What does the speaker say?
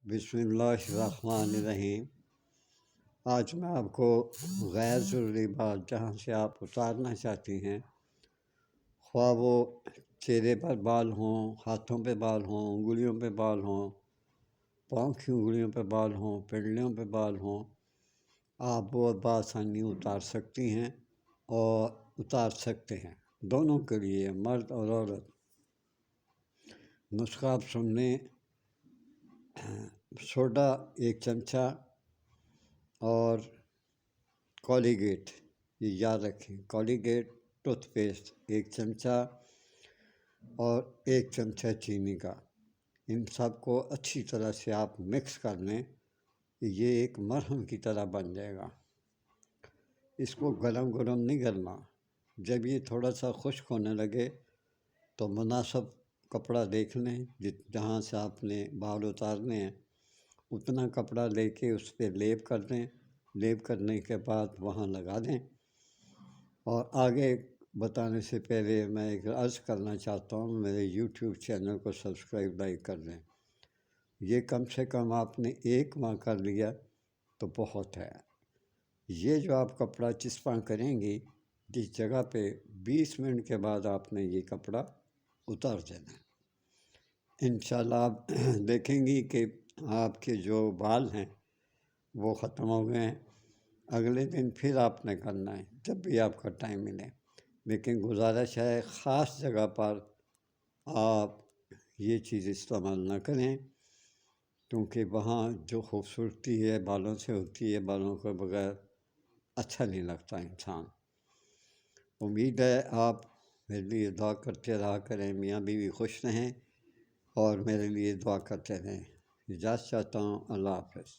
بسم اللہ الرحمن الرحیم۔ آج میں آپ کو غیر ضروری بات جہاں سے آپ اتارنا چاہتی ہیں، خواہ وہ چہرے پر بال ہوں، ہاتھوں پہ بال ہوں، انگلیوں پہ بال ہوں، پاؤں کی انگلیوں پہ بال ہوں، پنڈلیوں پہ بال ہوں، آپ وہ بآسانی اتار سکتی ہیں اور اتار سکتے ہیں، دونوں کے لیے، مرد اور عورت۔ نسخہ آپ سن لیں۔ سوڈا 1 چمچہ اور کولیگیٹ، یہ یاد رکھیں، کولیگیٹ ٹوتھ پیسٹ 1 چمچہ اور 1 چمچہ چینی کا، ان سب کو اچھی طرح سے آپ مکس کر لیں، یہ ایک مرہم کی طرح بن جائے گا۔ اس کو گرم گرم نہیں کرنا، جب یہ تھوڑا سا خشک ہونے لگے تو مناسب کپڑا دیکھ لیں، جہاں سے آپ نے بال اتارنے ہیں اتنا کپڑا لے کے اس پہ لیپ کر دیں۔ لیپ کرنے کے بعد وہاں لگا دیں۔ اور آگے بتانے سے پہلے میں ایک عرض کرنا چاہتا ہوں، میرے یوٹیوب چینل کو سبسکرائب لائک کر دیں۔ یہ کم سے کم آپ نے 1 ماہ کر لیا تو بہت ہے۔ یہ جو آپ کپڑا چسپاں کریں گی، جس جگہ پہ 20 منٹ کے بعد آپ نے یہ کپڑا اتار دینا ہے۔ انشاءاللہ آپ دیکھیں گی کہ آپ کے جو بال ہیں وہ ختم ہو گئے ہیں۔ اگلے دن پھر آپ نے کرنا ہے، جب بھی آپ کا ٹائم ملے، لیکن گزارش ہے خاص جگہ پر آپ یہ چیز استعمال نہ کریں، کیونکہ وہاں جو خوبصورتی ہے بالوں سے ہوتی ہے، بالوں کے بغیر اچھا نہیں لگتا انسان۔ امید ہے آپ میرے لیے دعا کرتے رہا کریں، میاں بیوی خوش رہیں اور میرے لیے دعا کرتے رہیں۔ اجازت چاہتا ہوں، اللہ حافظ۔